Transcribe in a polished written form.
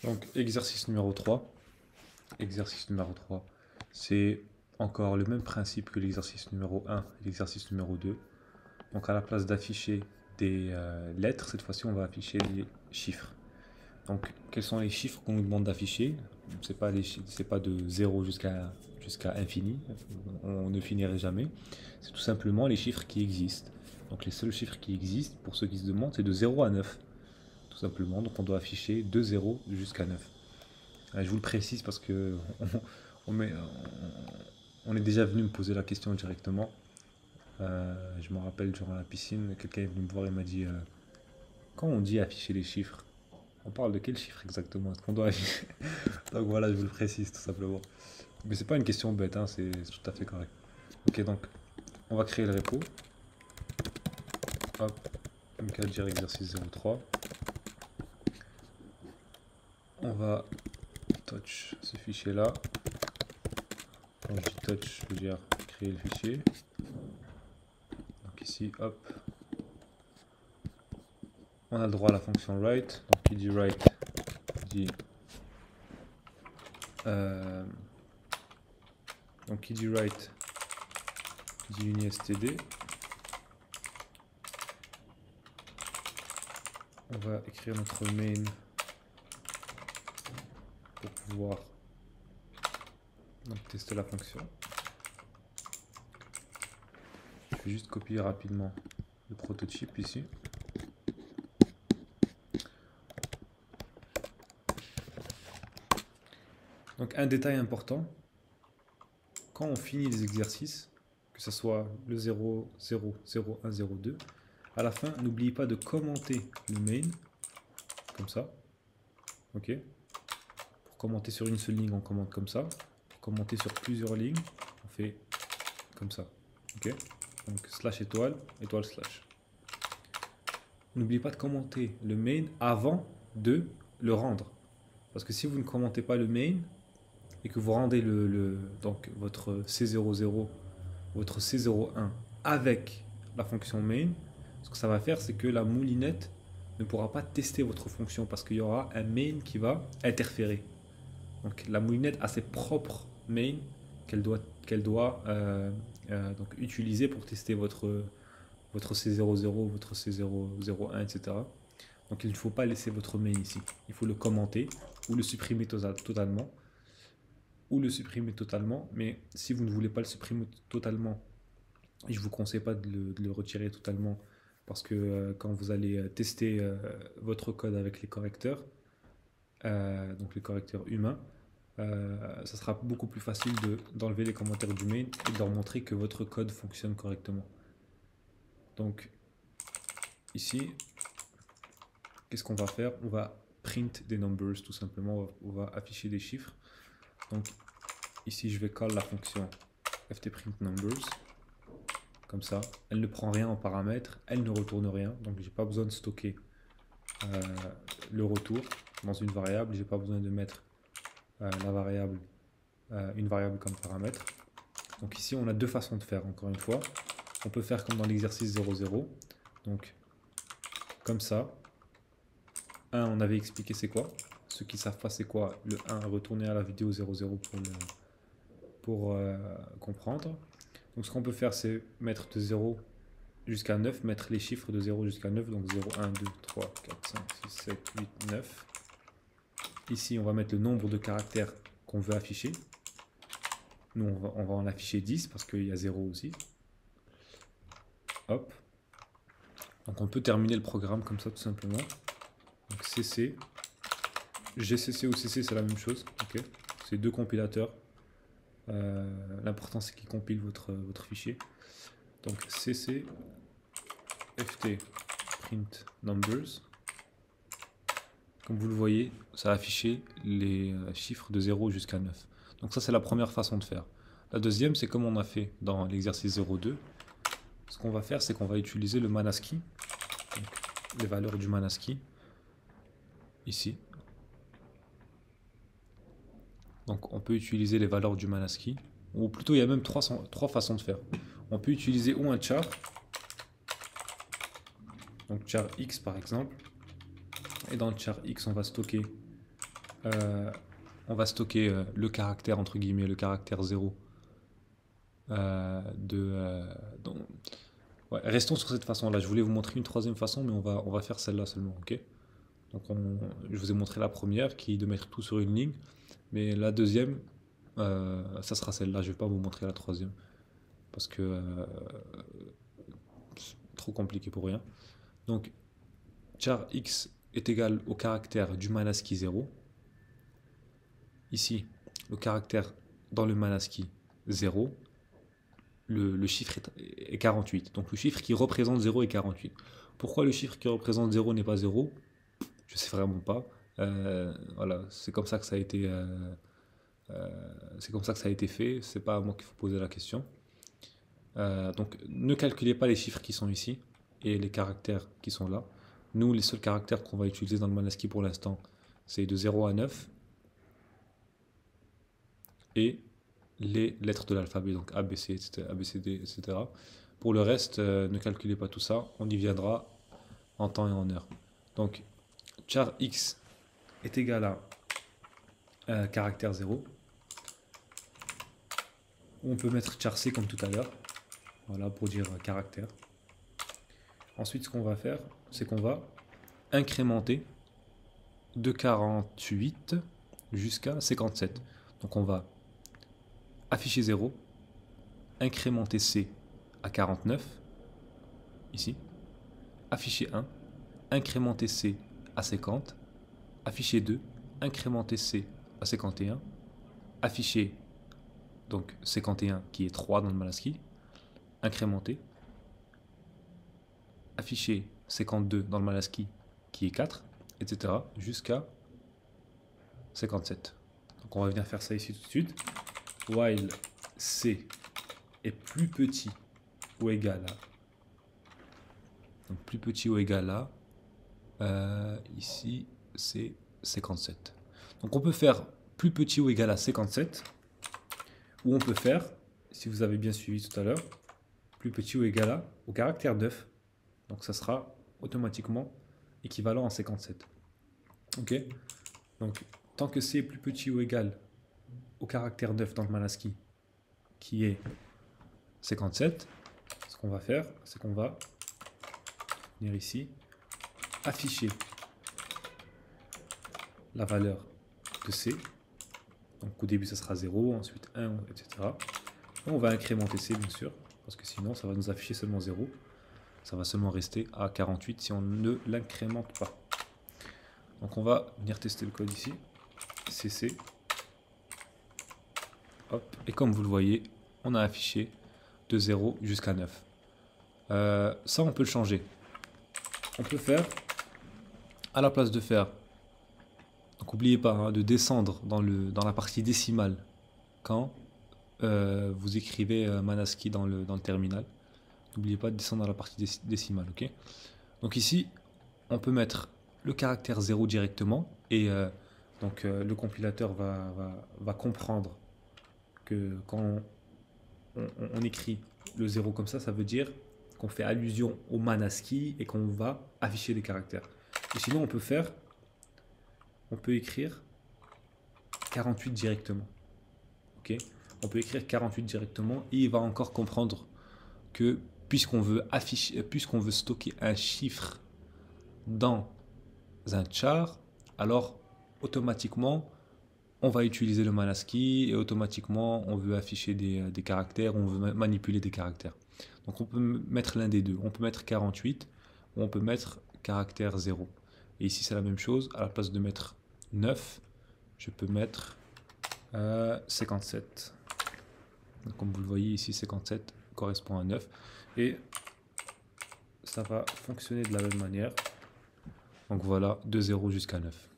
Donc exercice numéro 3. Exercice numéro 3, c'est encore le même principe que l'exercice numéro 1 et l'exercice numéro 2. Donc à la place d'afficher des lettres, cette fois-ci on va afficher des chiffres. Donc quels sont les chiffres qu'on nous demande d'afficher? C'est pas de 0 jusqu'à infini, on ne finirait jamais. C'est tout simplement les chiffres qui existent. Donc les seuls chiffres qui existent, pour ceux qui se demandent, c'est de 0 à 9. Tout simplement, donc on doit afficher de 0 jusqu'à 9. Je vous le précise parce que on, met- on est déjà venu me poser la question directement. Je me rappelle durant la piscine, quelqu'un est venu me voir et m'a dit quand on dit afficher les chiffres, on parle de quel chiffre exactement? Est-ce qu'on doit afficher? Donc voilà, je vous le précise tout simplement. Mais c'est pas une question bête, hein, c'est tout à fait correct. Ok, donc on va créer le repo. Hop, mkdir exercice 03. On va touch ce fichier là. Quand je dis touch, je veux dire créer le fichier. Donc ici, hop, on a le droit à la fonction write. Donc qui dit write dit euh, donc qui dit write dit unistd. On va écrire notre main pour pouvoir donc, tester la fonction. Je vais juste copier rapidement le prototype ici. Donc un détail important, quand on finit les exercices, que ce soit le 0, 0, 0, 1, 0, 2, à la fin, n'oubliez pas de commenter le main, comme ça. Ok. Pour commenter sur une seule ligne, on commente comme ça. Pour commenter sur plusieurs lignes, on fait comme ça. Ok. Donc slash étoile, étoile slash. N'oubliez pas de commenter le main avant de le rendre. Parce que si vous ne commentez pas le main et que vous rendez donc votre C00, votre C01 avec la fonction main, ce que ça va faire, c'est que la moulinette ne pourra pas tester votre fonction parce qu'il y aura un main qui va interférer. Donc la moulinette a ses propres mains qu'elle doit donc utiliser pour tester votre C00, votre C001, etc. Donc il ne faut pas laisser votre main ici. Il faut le commenter ou le supprimer totalement. Ou le supprimer totalement. Mais si vous ne voulez pas le supprimer totalement, je ne vous conseille pas de le retirer totalement parce que quand vous allez tester votre code avec les correcteurs, donc les correcteurs humains, ça sera beaucoup plus facile d'enlever les commentaires du main et de leur montrer que votre code fonctionne correctement. Donc ici, qu'est-ce qu'on va faire? On va print des numbers tout simplement, on va afficher des chiffres. Donc ici je vais call la fonction ftPrintNumbers, comme ça, elle ne prend rien en paramètre, elle ne retourne rien, donc j'ai pas besoin de stocker le retour dans une variable, j'ai pas besoin de mettre la variable une variable comme paramètre. Donc ici on a deux façons de faire, encore une fois. On peut faire comme dans l'exercice 00, donc comme ça. 1 on avait expliqué c'est quoi. Ceux qui ne savent pas c'est quoi, le 1, retournez à la vidéo 00 pour comprendre. Donc ce qu'on peut faire c'est mettre de 0 jusqu'à 9, mettre les chiffres de 0 jusqu'à 9, donc 0, 1, 2, 3, 4, 5, 6, 7, 8, 9. Ici on va mettre le nombre de caractères qu'on veut afficher. Nous on va en afficher 10 parce qu'il y a 0 aussi. Hop. Donc on peut terminer le programme comme ça tout simplement. Donc CC, GCC ou CC c'est la même chose. Okay. C'est deux compilateurs. L'important c'est qu'il compile votre fichier. Donc CC ft print numbers. Comme vous le voyez, ça a affiché les chiffres de 0 jusqu'à 9. Donc ça c'est la première façon de faire. La deuxième c'est comme on a fait dans l'exercice 02. Ce qu'on va faire c'est qu'on va utiliser le Manaski. Donc, les valeurs du Manaski. Ici. Donc on peut utiliser les valeurs du Manaski. Ou plutôt il y a même trois façons de faire. On peut utiliser ou un char. Donc char x par exemple. Et dans le char x on va stocker on va stocker le caractère, entre guillemets, le caractère 0 ouais, restons sur cette façon-là. Je voulais vous montrer une troisième façon, mais on va faire celle-là seulement, ok? Donc je vous ai montré la première, qui est de mettre tout sur une ligne, mais la deuxième, ça sera celle-là. Je vais pas vous montrer la troisième, parce que c'est trop compliqué pour rien. Donc, char x est égal au caractère du Manaski 0. Ici, le caractère dans le Manaski 0, le chiffre est 48. Donc le chiffre qui représente 0 est 48. Pourquoi le chiffre qui représente 0 n'est pas 0? Je sais vraiment pas. Voilà, c'est comme ça que ça a été, c'est comme ça que ça a été fait. C'est pas à moi qu'il faut poser la question. Donc ne calculez pas les chiffres qui sont ici et les caractères qui sont là. Nous, les seuls caractères qu'on va utiliser dans le Manaski pour l'instant, c'est de 0 à 9 et les lettres de l'alphabet, donc A, B, C, etc., A, B, C, D, etc. Pour le reste, ne calculez pas tout ça, on y viendra en temps et en heure. Donc, char x est égal à caractère 0. On peut mettre char c comme tout à l'heure, voilà, pour dire caractère. Ensuite, ce qu'on va faire, c'est qu'on va incrémenter de 48 jusqu'à 57. Donc, on va afficher 0, incrémenter C à 49, ici, afficher 1, incrémenter C à 50, afficher 2, incrémenter C à 51, afficher donc 51 qui est 3 dans le Manaski, incrémenter, afficher 52 dans le Manaski qui est 4, etc. jusqu'à 57. Donc on va venir faire ça ici tout de suite. While C est plus petit ou égal à, donc plus petit ou égal à, ici c'est 57. Donc on peut faire plus petit ou égal à 57, ou on peut faire, si vous avez bien suivi tout à l'heure, plus petit ou égal à au caractère 9. Donc ça sera automatiquement équivalent à 57. Ok? Donc tant que C est plus petit ou égal au caractère 9 dans le Manaski, qui est 57, ce qu'on va faire, c'est qu'on va venir ici, afficher la valeur de C. Donc au début ça sera 0, ensuite 1, etc. Et on va incrémenter C bien sûr, parce que sinon ça va nous afficher seulement 0. Ça va seulement rester à 48 si on ne l'incrémente pas. Donc on va venir tester le code ici, CC. Hop. Et comme vous le voyez, on a affiché de 0 jusqu'à 9. Ça, on peut le changer. On peut faire, à la place de faire, donc n'oubliez pas hein, de descendre dans la partie décimale quand vous écrivez Manaski dans le terminal. N'oubliez pas de descendre dans la partie décimale. Ok. Donc ici, on peut mettre le caractère 0 directement et donc le compilateur va comprendre que quand on écrit le 0 comme ça veut dire qu'on fait allusion au Manaski et qu'on va afficher des caractères. Et sinon, on peut écrire 48 directement. Ok, on peut écrire 48 directement et il va encore comprendre que puisqu'on veut stocker un chiffre dans un char, alors automatiquement on va utiliser le Manaski et automatiquement on veut afficher des caractères, on veut manipuler des caractères. Donc on peut mettre l'un des deux, on peut mettre 48 ou on peut mettre caractère 0. Et ici c'est la même chose, à la place de mettre 9, je peux mettre 57. Donc, comme vous le voyez ici, 57 correspond à 9 et ça va fonctionner de la même manière. Donc voilà, de 0 jusqu'à 9.